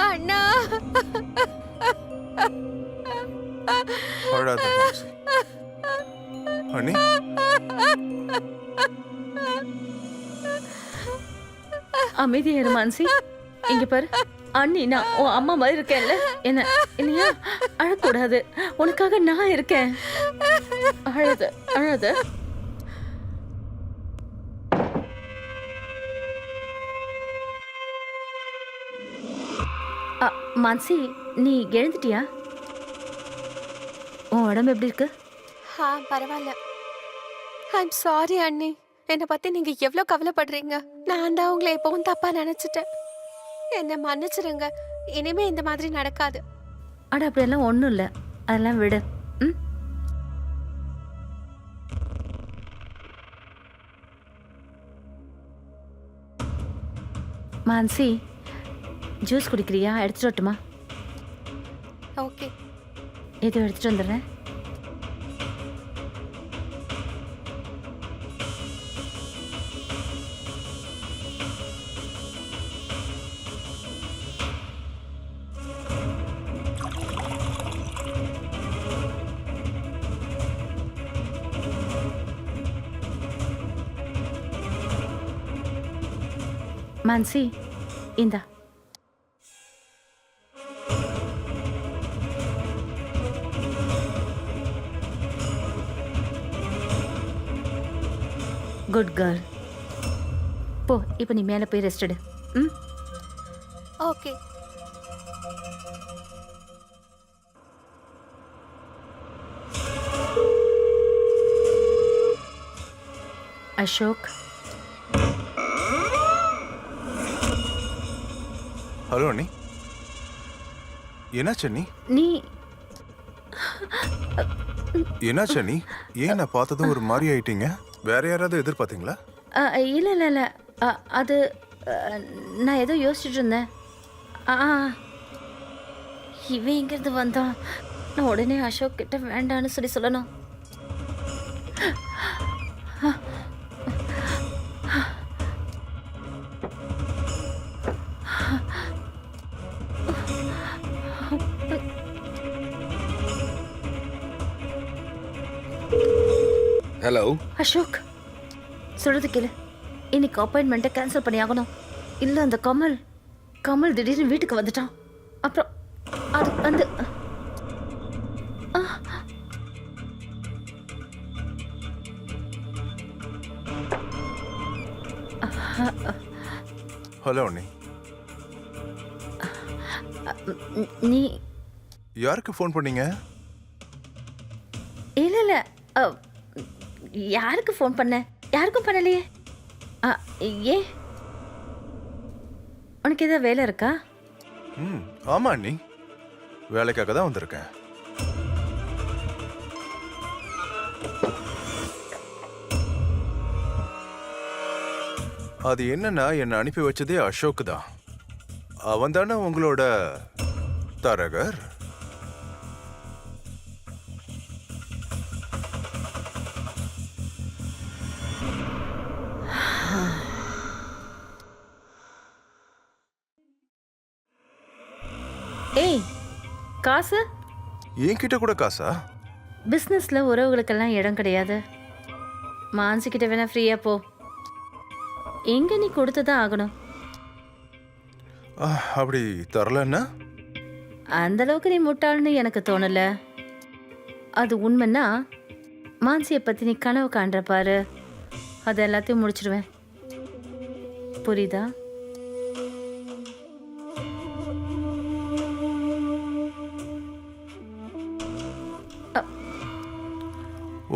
Speaker 4: அண்ணா,
Speaker 5: அழாத மான்சி. அண்ணி,
Speaker 3: அமைதியா இரு மான்சி. இங்க பாரு அண்ணி, நான் உன் அம்மா மாதிரி இருக்கேன்ல, என்ன இல்லையா? அழக்கூடாது, உனக்காக நான் இருக்கேன். அழாத அழாத. மான்சி, நீ எழுந்துட்டியா? உன் உடம்பு எப்படி இருக்கு?
Speaker 4: பரவாயில்ல. ஐம் சாரி அண்ணி. என்னை பத்தி நீங்க எவ்வளவு கவலைப்படுறீங்க. நான் தான் உங்களை எப்பவும் தப்பா நினைச்சிட்டேன். என்ன மன்னிச்சிருங்க. இனிமே இந்த மாதிரி நடக்காது.
Speaker 3: அட அப்படியெல்லாம் ஒன்றும் இல்லை, அதெல்லாம் விடு. ம், மான்சி, ஜூஸ் குடிக்கிறியா? எடுத்துட்டு வரட்டுமா?
Speaker 4: ஓகே.
Speaker 3: இது எடுத்துட்டு வந்துடுறேன். மான்சி, இந்தா. Good girl. போ, இப்போ நீ மேலே போய் ரெஸ்ட் எடு. ம்,
Speaker 4: ஓகே.
Speaker 3: அசோக்.
Speaker 5: ஹலோ அண்ணி. என்னாச்சு அண்ணி?
Speaker 3: நீ
Speaker 5: என்னாச்சு அண்ணி? ஏன் நான் பார்த்ததும் ஒரு மாதிரி ஆயிட்டீங்க? வேற யாராவது எதிர்பார்த்தீங்களா?
Speaker 3: இல்லை இல்லை இல்லை, அது நான் ஏதோ யோசிச்சுட்டு இருந்தேன். இவன் எங்கேருந்து வந்தான்? நான் உடனே அசோக் கிட்ட வேண்டான்னு சொல்லணும்.
Speaker 6: ஹலோ.
Speaker 3: அசோக், சொல்றது கேளு. இன்னைக்கு அப்பாயின்மெண்ட்டை கேன்சல் பண்ணி ஆகணும். இல்லை அந்த கமல் திடீர்னு வீட்டுக்கு வந்துட்டான். அப்புறம் அது வந்து
Speaker 5: ஹலோ அண்ணி.
Speaker 3: நீ
Speaker 5: யாருக்கு ஃபோன் பண்ணீங்க?
Speaker 3: இல்லை இல்லை, யாருக்கு ஃபோன் பண்ண? யாருக்கும் பண்ணலையே. ஏன், உனக்கு ஏதாவது வேலை இருக்கா?
Speaker 5: ஆமா அண்ணி, வேலைக்காக தான் வந்திருக்கேன். அது என்னன்னா, என்னை அனுப்பி வச்சதே அசோக் தான். அவன் தானே உங்களோட தரகர்?
Speaker 3: ஏய், காசு
Speaker 5: என்கிட்ட கூட காசா?
Speaker 3: பிஸ்னஸ்ல உறவுகளுக்கெல்லாம் இடம் கிடையாது. மான்சிக்கிட்ட வேணா ஃப்ரீயா போ. எங்க நீ கொடுத்துதான் ஆகணும்.
Speaker 5: அப்படி தரலன்னா?
Speaker 3: அந்த அளவுக்கு நீ முட்டாள்னு எனக்கு தோணல. அது உண்மைன்னா மான்சியை பத்தி நீ கனவு காண்ற பாரு, அது எல்லாத்தையும் முடிச்சிடுவேன். புரியுதா?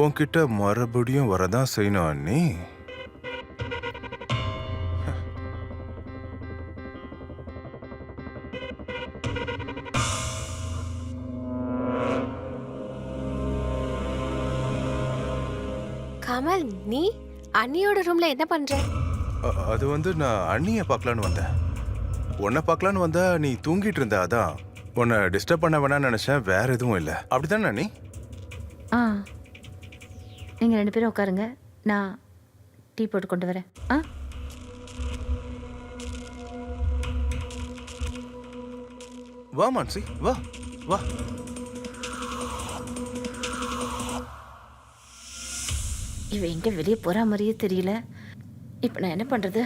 Speaker 5: உன்கிட்ட மறுபடியும் வரதான் செய்யணும் அண்ணி.
Speaker 4: கமல், நீ அண்ணியோட ரூம்ல என்ன பண்ற?
Speaker 5: அது வந்து நான் அண்ணியை பார்க்கலான்னு வந்தேன். உன்னை பார்க்கலான்னு வந்தா நீ தூங்கிட்டு இருந்த, அதான் உன்னை டிஸ்டர்ப் பண்ண வேணாம்னு நினைச்சேன். வேற எதுவும் இல்லை. அப்படித்தானே அண்ணி?
Speaker 3: ஆ, நீங்கள் 2 பேரும் உட்காருங்க, நான் டீ போட்டு கொண்டு வரேன்.
Speaker 5: வா மான்சி, வா வா.
Speaker 3: இவ எங்க வெளியே போற மாதிரியே தெரியல. இப்போ நான் என்ன பண்றது?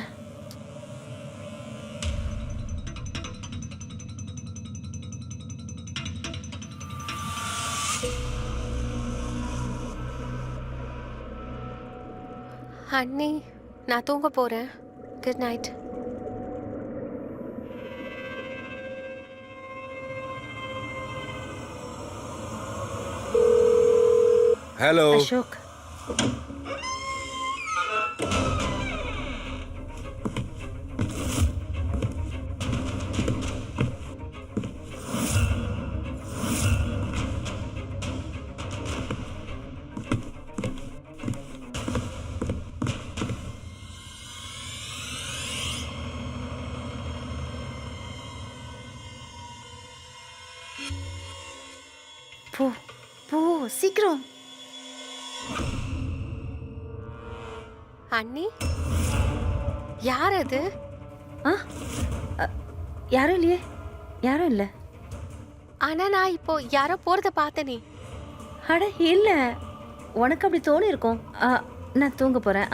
Speaker 4: அண்ணி, நான் தூங்க போறேன். Good night.
Speaker 6: ஹலோ
Speaker 3: அசோக், போ போ சீக்கிரம்.
Speaker 4: அண்ணி, யார் அது?
Speaker 3: யாரும் இல்லையே, யாரும் இல்லை.
Speaker 4: ஆனா நான் இப்போ யாரோ போறத பார்த்தனே.
Speaker 3: அட இல்லை, உனக்கு அப்படி தோணி இருக்கும். நான் தூங்க போறேன்.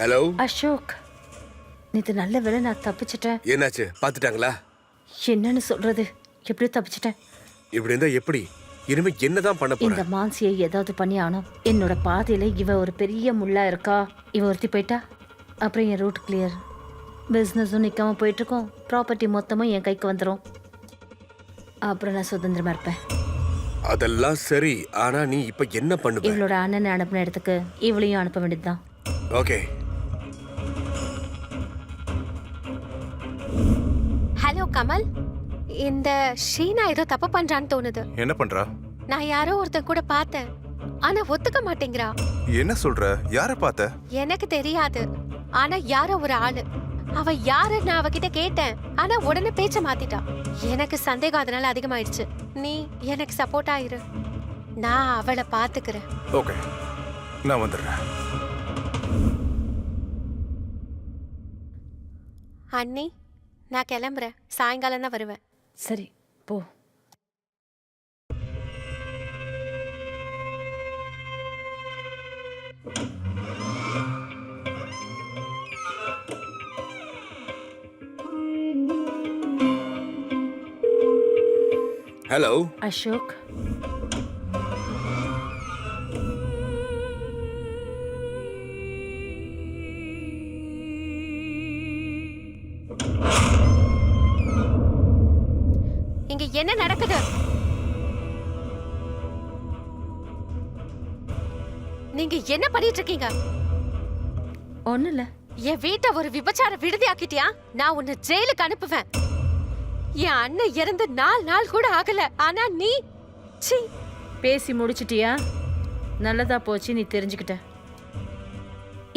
Speaker 6: ஹலோ
Speaker 3: அசோக், நேற்று நல்ல வேளை நான் தப்பிச்சிட்டேன்.
Speaker 6: என்னாச்சு, பார்த்துட்டாங்களா?
Speaker 3: என்னன்னு சொல்றது, எப்படியோ தப்பிச்சிட்டேன்.
Speaker 6: இப்படி இருந்தா எப்படி? இனிமே என்னதான் பண்ண
Speaker 3: இந்த
Speaker 6: போற?
Speaker 3: மான்சியை ஏதாவது பண்ணி ஆகணும். என்னோட பாதையில இவ ஒரு பெரிய முள்ளா இருக்கா. இவ ஒருத்தி போயிட்டா அப்புறம் என் ரூட் கிளியர். பிஸ்னஸும் நிற்காம போயிட்டு இருக்கோம். ப்ராப்பர்ட்டி மொத்தமும் என் கைக்கு வந்துடும். அப்புறம் நான் சுதந்திரமா இருப்பேன்.
Speaker 6: அதெல்லாம் சரி, ஆனா நீ இப்ப என்ன பண்ணுவ?
Speaker 3: இவளோட அண்ணனை அனுப்பின இடத்துக்கு இவளையும் அனுப்ப வேண்டியதுதான்.
Speaker 6: ஓகே.
Speaker 4: ஹலோ கமல், இந்த ஷீனா ஏதோ தப்பு பண்றான்னு தோணுது.
Speaker 5: என்ன பண்றா?
Speaker 4: நான் யாரோ ஒருத்தன் கூட பார்த்தேன், ஆனா ஒத்துக்க மாட்டேங்கிறா.
Speaker 5: என்ன சொல்ற? யார பார்த்த?
Speaker 4: எனக்கு தெரியாது, ஆனா யாரோ ஒரு ஆளு. அவ யாரு நான் அவகிட்ட கேட்டேன், ஆனா உடனே பேச்ச மாத்திட்டா. எனக்கு சந்தேகம் அதனால அதிகமாயிடுச்சு. நீ எனக்கு சப்போர்ட் ஆயிரு, நான் அவளை பாத்துக்கிறேன்.
Speaker 5: ஓகே, நான் வந்துடுறேன்.
Speaker 4: அண்ணி, நான் கிளம்புறேன். சாயங்காலம் தான் வருவேன்.
Speaker 3: சரி போ.
Speaker 6: ஹலோ
Speaker 3: அசோக்,
Speaker 4: இங்க என்ன நடக்குது? நீங்க என்ன பண்ணிட்டு இருக்கீங்க?
Speaker 3: ஒன்றும் இல்லை.
Speaker 4: என் வீட்டை ஒரு விபச்சார விடுதி ஆக்கிட்டியா? நான் உன்னை ஜெயிலுக்கு அனுப்புவேன். என் அண்ணன் இறந்து 4 நாள் கூட ஆகல. ஆனா நீ சீ.
Speaker 3: பேசி முடிச்சிட்டியா? நல்லதா போச்சு, நீ தெரிஞ்சுக்கிட்ட.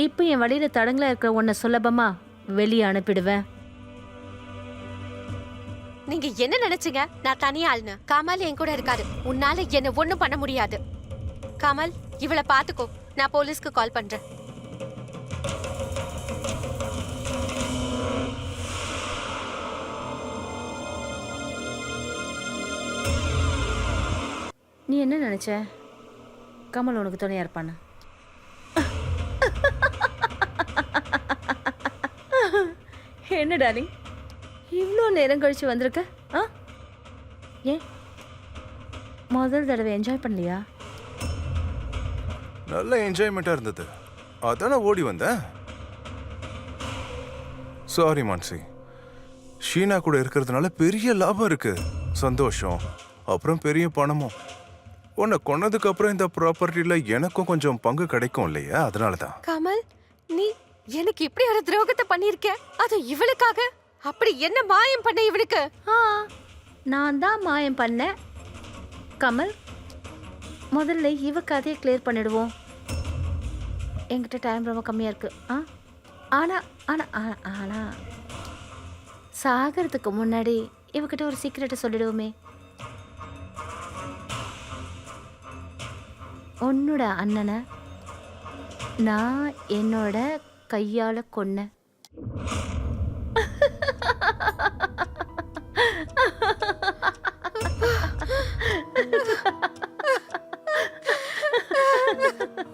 Speaker 3: இப்போ என் வழியில தடங்களா இருக்கிற உன்னை சுலபமா வெளியே அனுப்பிடுவேன்.
Speaker 4: நீங்க என்ன நினைச்சீங்க? நான் தனியா ஆளுன்னு. கமல் என் கூட இருக்காரு. உன்னால என்ன ஒண்ணும் பண்ண முடியாது. கமல், இவளை பாத்துக்கோ. நான் போலீஸ்க்கு கால் பண்றேன்.
Speaker 3: நீ என்ன நினைச்ச? கமல் உனக்கு துணையா இருப்பானா? என்ன டார்லிங், இவ்வளோ நேரம் கழிச்சு வந்திருக்க? ஆ, ஏன் முதல் தடவை என்ஜாய் பண்ணலையா?
Speaker 5: நல்ல என்ஜாய்மெண்ட்டாக இருந்தது, அதான் நான் ஓடி வந்தேன். சாரி மான்சி, ஷீனா கூட இருக்கிறதுனால பெரிய லாபம் இருக்கு, சந்தோஷம், அப்புறம் பெரிய பணமும். உன்னை கொன்னதுக்கு அப்புறம் இந்த ப்ராப்பர்ட்டியில எனக்கும் கொஞ்சம் பங்கு கிடைக்கும் இல்லையா, அதனால தான்.
Speaker 4: கமல், நீ எனக்கு இப்படி ஒரு துரோகத்தை பண்ணிருக்க, அது இவளுக்காக? அப்படி என்ன மாயம் பண்ண இவளுக்கு?
Speaker 3: ஆ, நான் தான் மாயம் பண்ணேன். கமல், முதல்ல இவ கதையை கிளியர் பண்ணிடுவோம். என்கிட்ட டைம் ரொம்ப கம்மியாக இருக்கு. ஆ, ஆனா ஆனா ஆ- ஆனா சாகிறதுக்கு முன்னாடி இவகிட்ட ஒரு சீக்கிரட்டை சொல்லிடுவோமே. உன்னோட அண்ணனை நான் என்னோட கையால கொன்னேன்.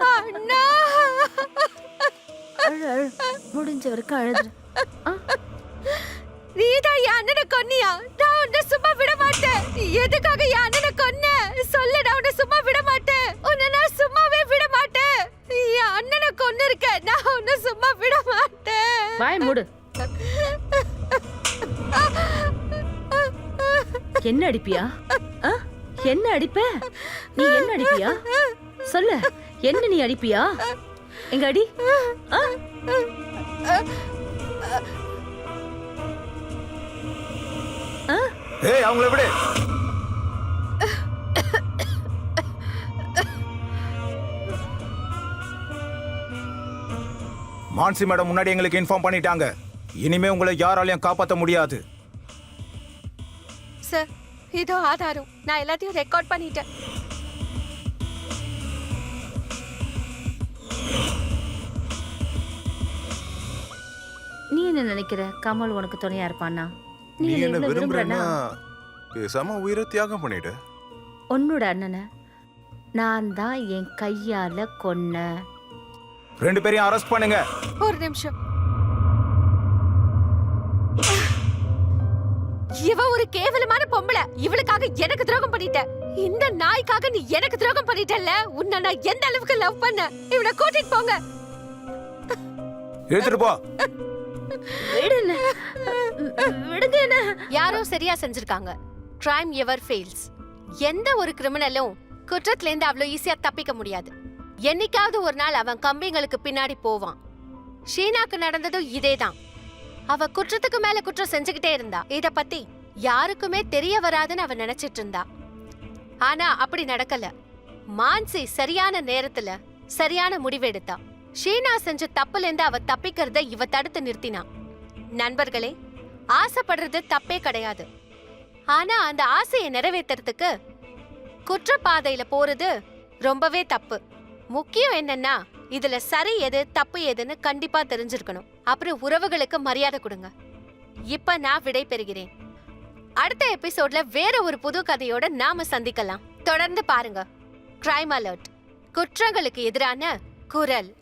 Speaker 4: அண்ணா!
Speaker 3: அழு, அழு. முடிஞ்ச வரைக்கும் அழுது.
Speaker 4: நீதான் என் அண்ணனை கொன்னியா? நான் உன்னை சும்மா விட மாட்டேன். எதுக்காக என் அண்ணனை கொன்ன? சொல்லு, நான் உன்னை சும்மா விட மாட்டேன். உன்னை நான் சும்மாவே விட மாட்டேன். என் அண்ணனை கொன்னு இருக்க, நான் உன்னை சும்மா விட மாட்டேன்.
Speaker 3: வாய் மூடு. என்ன அடிப்பியா? ஆ? என்ன அடிப்ப? நீ என்ன அடிப்பியா? சொல்லு, என்ன நீ அடிப்பியா? எங்க அடி. ஆ? ஆ?
Speaker 2: ஏய், அவங்கள விடு. மான்சி மேடம் முன்னாடி எங்களுக்கு இன்ஃபார்ம் பண்ணிட்டாங்க. இனிமே உங்களை யாராலையும் காப்பாற்ற முடியாது.
Speaker 4: சார், இதோ ஆதாரம். நான் எல்லாத்தையும் ரெக்கார்ட் பண்ணிட்டேன்.
Speaker 3: நீ என்ன நினைக்கிற? கமல் உனக்கு துணையா இருப்பானா?
Speaker 5: நீ என்ன
Speaker 3: இவ்வளவு
Speaker 5: விரும்புறேன்னா
Speaker 3: விரும்புறனா?
Speaker 5: பேசாம உயிரை தியாகம் பண்ணிடு.
Speaker 3: உன்னோட அண்ணனை நான் தான் என் கையால கொன்னேன்.
Speaker 2: 2 பேரையும் அரெஸ்ட் பண்ணுங்க.
Speaker 4: ஒரு நிமிஷம். இவ ஒரு கேவலமான பொம்பளை. இவளுக்காக எனக்கு துரோகம் பண்ணிட்ட. இந்த நாய்க்காக நீ எனக்கு துரோகம் பண்ணிட்டல்ல. உன்னை நான் எந்த அளவுக்கு லவ் பண்ண. இவனை கூட்டிட்டு போங்க.
Speaker 2: எடுத்துட்டு போ.
Speaker 3: விடுங்க, விடுங்க என்ன.
Speaker 4: யாரோ சரியா செஞ்சிருக்காங்க. crime ever fails. எந்த ஒரு கிரிமினலும் குற்றத்துல இருந்து அவ்வளவு ஈஸியா தப்பிக்க முடியாது. என்னைக்காவது ஒரு நாள் அவன் கம்பிங்களுக்கு பின்னாடி போவான். ஷீனாக்கு நடந்ததும் இதேதான். அவ குற்றத்துக்கு மேல குற்றம் செஞ்சுக்கிட்டே இருந்தா. இத பத்தி யாருக்குமே தெரிய வராதுன்னு அவ நினைச்சிட்டு இருந்தா. ஆனா அப்படி நடக்கல. மான்சி சரியான நேரத்துல சரியான முடிவெடுத்தா. ஷீனா செஞ்ச தப்புல இருந்து அவ தப்பிக்கிறத இவ தடுத்து நிறுத்தினா. நண்பர்களே, ஆசைப்படுறது தப்பே கிடையாது. ஆனா அந்த ஆசையை நிறைவேற்றுறதுக்கு குற்றப்பாதையில போறது ரொம்பவே தப்பு. முக்கியம் என்னன்னா, இதுல சரி எது தப்பு எதுன்னு கண்டிப்பா தெரிஞ்சிருக்கணும். அப்புறம் உறவுகளுக்கு மரியாதை கொடுங்க. இப்ப நான் விடை பெறுகிறேன். அடுத்த எபிசோட்ல வேற ஒரு புது கதையோட நாம சந்திக்கலாம். தொடர்ந்து பாருங்க. கிரைம் அலர்ட், குற்றங்களுக்கு எதிரான குரல்.